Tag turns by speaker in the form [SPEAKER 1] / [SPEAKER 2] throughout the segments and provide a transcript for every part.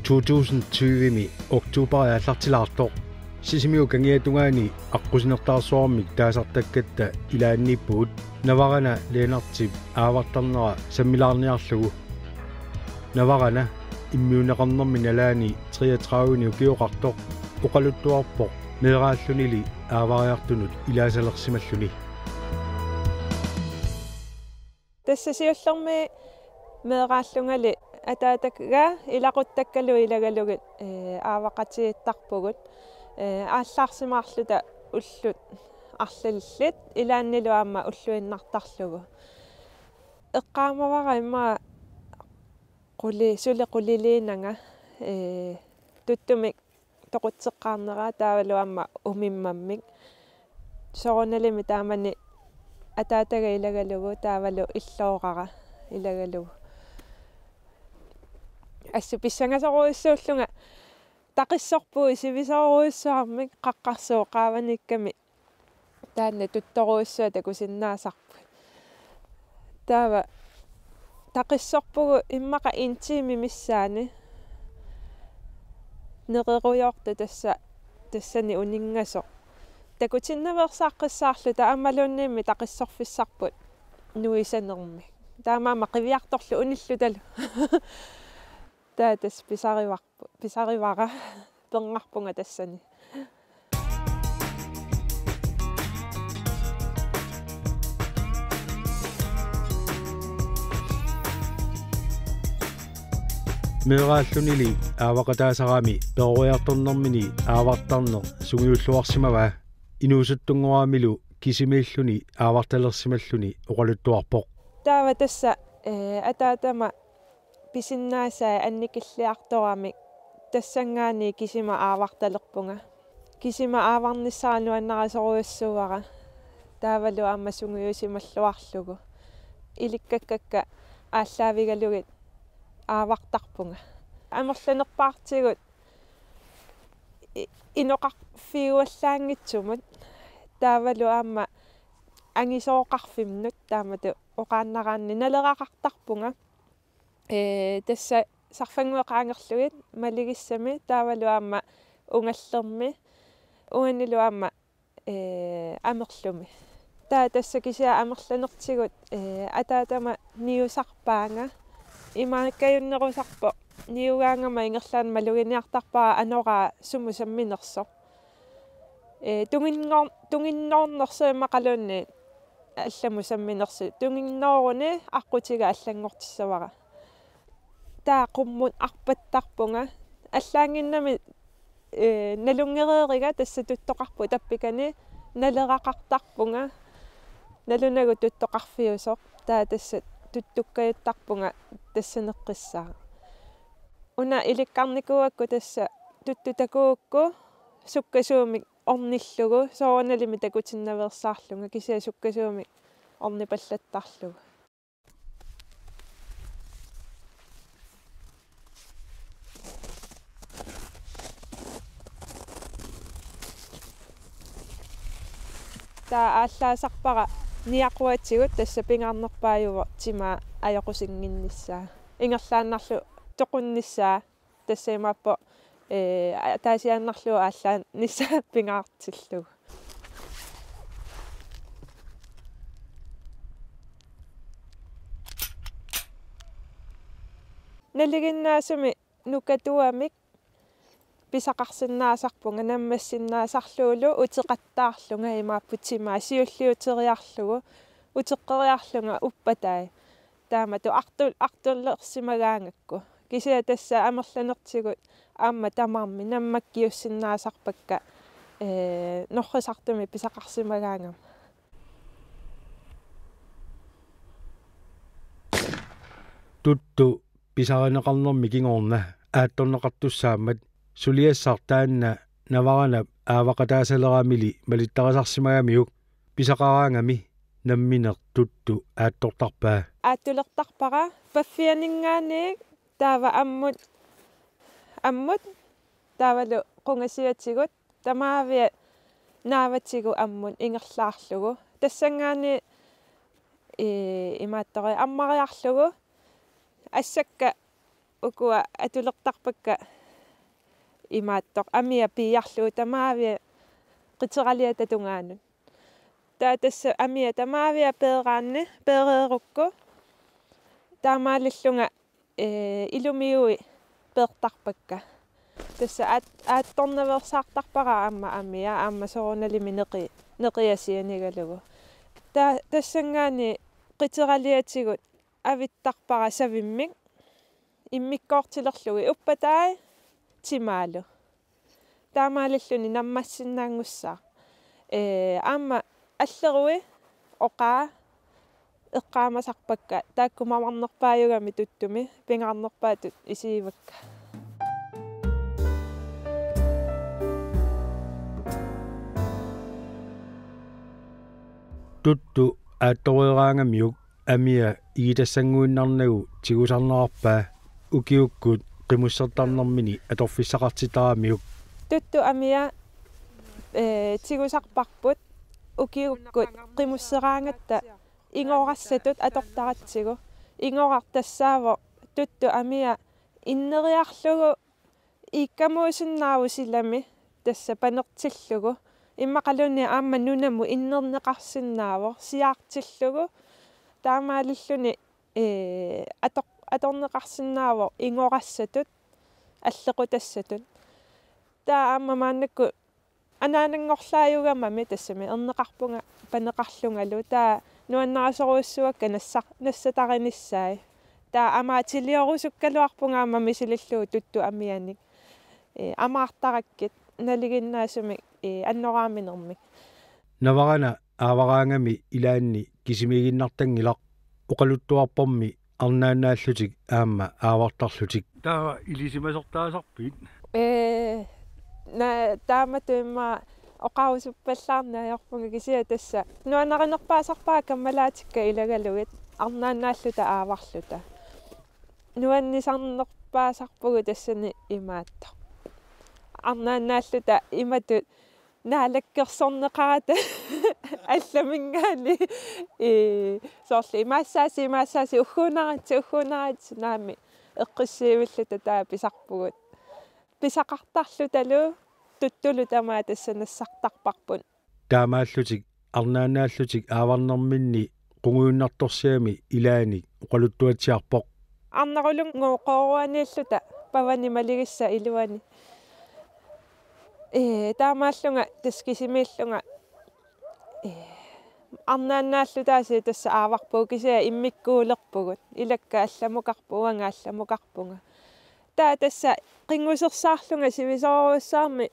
[SPEAKER 1] 2020 oktober аллартилаартоq сисимиу кангиатунгаани аққусинертаарсуармик таасартаккатта илаанниппугут наварана леонартип аавартарнера саммилаарниарлугу наварана иммиунеқарнэрми налаани 33-ни укиоқартоқ оқалуттуарпоқ меэрааллунили аавариартунут илаасалерсималлуни
[SPEAKER 2] тассасиуллерми меэрааллунгали атаатакга илақуттаккалу илагалугит аавақатииттарпугут ааллаарсимаарлута уллут арлалиллит илааннилуаама уллуиннартарлугу эққаамавара имма қули сулеқулилиинага туттумик тоқутсеққарнера таавалуаама умиммаммик сорунналими таамани атаатага илагалугу таавалу иллоорара илагалугу ассу писсангасоруиссууллунга тақиссорпуи сивисоруиссуармик қаққарсуу qaavaникками таанна тутторуиссуа такусиннаасарпут таава тақиссорпугу иммақа интими миссаани нереруйорта тассани унингасо такутиннаверсааққиссаарлута аммалуунниимми тақиссорфиссарпут нуисанерми таамаама қивиарторлу униллуталу таатас писаривара пенгарпунга тассани
[SPEAKER 1] меэрааллунили аавақатаасараами перуиарторнэрмини аавартарнер сугиуллуарсимава инуусуттунгуаамилу кисимииллуни ааварталерсималлуни оқалуттуарпоқ
[SPEAKER 2] таава тасса атаатама писиннаасаа анникиллиарторами тассангаани кисима ааварталерпунга кисима ааварниссаануаннарасоруйуссууара таавалу аама сунгиусималлуарлугу иликкаккакка ааллаавигалугит аавартарпунга амерланерпаартигут иноқарфиуаллаангитсумут таавалу аама ангисооқарфимнут таамату оқааннараанни налерақартарпунга тасса сарфангуэқаангерлугит малигиссами таавалу аама унгаллерми уанилу аама амерлуми тасса кисиа амерланертигут атаатама ниусарпаанга имааккаюннерусарпо ниугаангама ингерлаан малугиниартарпаа анораа суму самминерсо тунгинноорнерсуимма қалуунни алламу самминерси тунгиннооруни аққутига аллангортиссавара таа қуммут арпаттарпунга аллаангиннами налунгереерига тасса туттоқарпу таппикани налерақартарпунга налунагу туттоқарфиусоқ таа тасса туттуккаюттарпунга тассанеққиссаа уна иликкарникуакку тасса туттутакуукку суккасуумик орниллугу соорналими такутиннаверсаарлунга кисиа суккасуумик орнипаллаттарлугу таа ааллаасарпара ниақуатсигут тасса пингаарнерпааюва тима аёқусингиннссаа ингерлааннарлу тоқуннссаа тассаимааппо таасиааннарлу ааллаан ниссаа пингаартиллугу налигиннаасуми нукатуамик писақарсиннаасарпунга наммассиннаасарлуулу утеқаттаарлунга имааппутсимаа сиуллиутериарлугу утеққериарлунга уппатай таамату артуллерсимагаангакку кисиа тасса амерланертигут аама тамарми наммаккиуссиннаасарпакка норрисартуми писақарсимагаангам
[SPEAKER 1] тутту писаринеқарнерми кигоорна аатторнеқартуссаамат сулиассартаанна наварана аавақатаасалераамили малиттарасарсимагамиук писақараангами намминер тутту ааттортарпаа
[SPEAKER 2] ааттулертарпара паффианингаанеек таава аммут таавалу қунгасиатигут тамаавиа нааватигу аммут ингерлаарлугу тассангаани имааттори аммариарлугу ассакка ukua atulertarpakka imaattoq amia piiarluu tamaavia qiteralia tatungaanut tassa amia tamaavia peeraanne peereerukku taamaalillunga ilumiui peertarpakka tassa aattornaversaartarpara aamma amia aamma sorunalimi neqiasianigalugu tassangaani qiteraliatigut avittarpara savimmik immikkoortilerlugi uppatai timaalu taamaalilluni nammassinnaangussaa aamma аллерui oqaa eqqaamasarpakka taakkumamarnerpaayugami tuttumi pingaarnerpaatut isiivakka
[SPEAKER 1] tuttu aattorieraangamiuk amia iitassanguinnarnagu tigusarnerarpaa ukiukkut qimussertarnermini atorfissaqartitaraamiuk
[SPEAKER 2] tuttu amia tigusarparput ukiukkut qimusseraangatta ingoorassatut atortaratsigu ingooraartassaavo tuttu amia inneriarlugu iikkamuusinnaavusilami tassa panertillugu иммақалуни аама нунаму иннернеқарсинаавор сиаартиллугу таамаалиллуни аторнеқарсинаавор ингорассатут аллеқутассатут таа аама мааннакку анаанангорлааюгамами тассами ернеқарпунга панеқарлунгалу таа нуаннарасоруиссуакка нассатариниссаи таа амаатилиорусуккалуарпунга аама мисилиллуу тутту амианик амаартараккит налигиннаасуми аннорааминерми
[SPEAKER 1] наварана аавараангами илаанни кисимигиннартангилақ оқалуттуарпарми арнаанааллутик аама аавартарлутик таа илисимасортаасарпит
[SPEAKER 2] на тааматуимма оқаусуппаллаарнаajorpunga кисиа тасса нуанаринерпаасарпаа каммалаатикка илагалугит арнаанааллута ааварлута нуаннисарнерпаасарпугу тассани имаатто арнаанааллута иматут наалаккерсорнеқарата алламингаани соорли имаассааси уггуунарати наами эққиссиивиллута таа писарпугут писақартарлуталу туттулу тамаа тассанассартарпарпут
[SPEAKER 1] таамааллутик арнаанааллутик ааварнэрминни қунгууннарторсиами илааник оқалуттуатсиарпоқ
[SPEAKER 2] арнарулун ngooqooruaniilluta pavani maligissa iluani таамааллунга таскисимииллунга арнааннааллутааси тасса ааварпуу кисиа иммиккуулерпугут илакка алламукарпу уангаалламукарпунга таа тасса қингусерсаарлунга сивисоруссаарми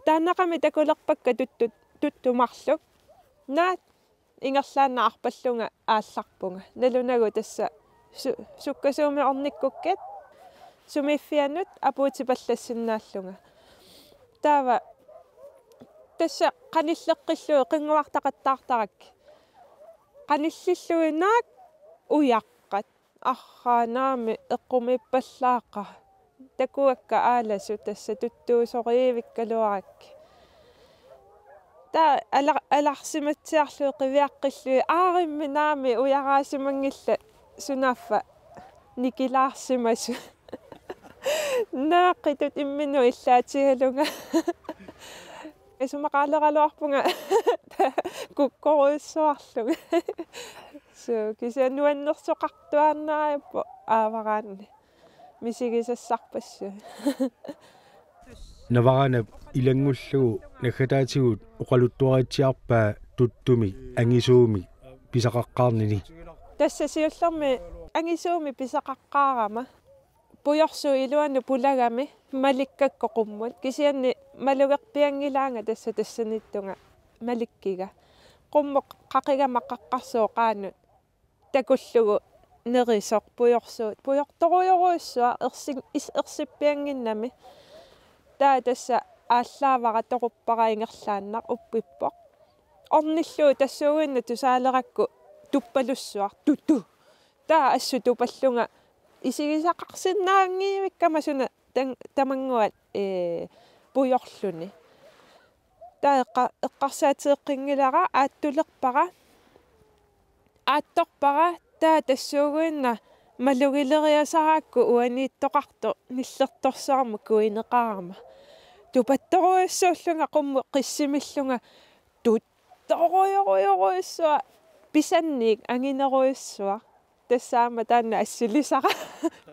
[SPEAKER 2] тааннақами такулерпакка туттумарлук наат ингерлаанна арпаллунга аалларпунга налунагу тасса суккасууми орниккуккат сумиффианут апуутипаллассиннааллунга таава тасса каниллеққиллуи қингуартақаттаартарак каниллиллуинаак уяққат арраанаами эққумиппаллаақа такуакка ааласу тасса туттуусориивиккалуарак таа аларсиматсиарлуи қивиаққиллуи ааримминаами уяраасимангилла сунаффа никилаарсимасу наақитут иммину иллаатигалунга эсумақалералуарпунга куккоруиссуарлуга со кисануаннерсоқартуарнааппо аавараанни мисигисассарпассу
[SPEAKER 1] наварана илангуллугу наггатаатигут оқалуттуаритсиарпаа туттуми ангисууми писақаққарнини
[SPEAKER 2] тасса сиуллерми ангисууми писақаққаарама пуйорсуу илуану пулагами маликкакко qumмут кисианни малугерпиангилаанга тассаниттунга маликкига qummoq qaqigamaqqaqqarsoo qaanut такуллугу нерисоқ пуйорсуут пуйорторуйоруиссуа ерсиппиангиннами таа тасса ааллаавара тоқуппара ингерлааннақ уппиппоқ орниллуу тассуугинна тусаалеракку туппалуссуар туту таа ассу тупаллунга исигисақарсиннаангиивиккама тамангуат пуйорлуни таа ааттулерпара аатторпара таа тассуугуинна малугилериасараакку уанииттоқарто ниллерторсаарма куинеқарама тупатторуйссууллунга қумму қиссимиллунга тутторуйоруйоруйссуа писанник ангинеруйссуа тассаама таанна ассилисара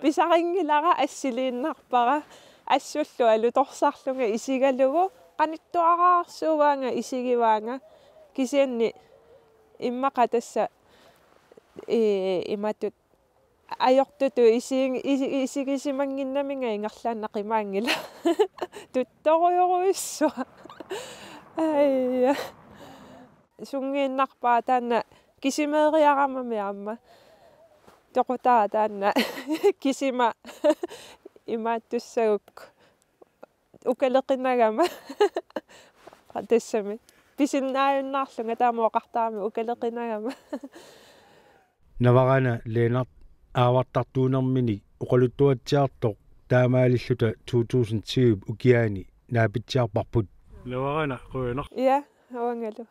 [SPEAKER 2] писарингилара ассилииннарпара ассуллу алуторсарлунга исигалугу qaниттуараарсууваанга исигиваанга кисианни иммақа тасса иматут ajortutu isigisimanginnamiga ingerlaannaqqimaangila tuttoruyoruissua ai sungiinnarpaa taanna kisimeeriaramami aamma toqutaa taanna kisima imaattussaguk ukaleqinagama tassami pisinnaayunnaarlunga taamuoqartaami ukaleqinagama
[SPEAKER 1] Navarana Lennart aavartartuunermini uqaluttuatsiartoq taamaalilluta 2020 ukiaani naapitsiarparput.
[SPEAKER 3] Navarana quuner.
[SPEAKER 2] Ja, awangalu.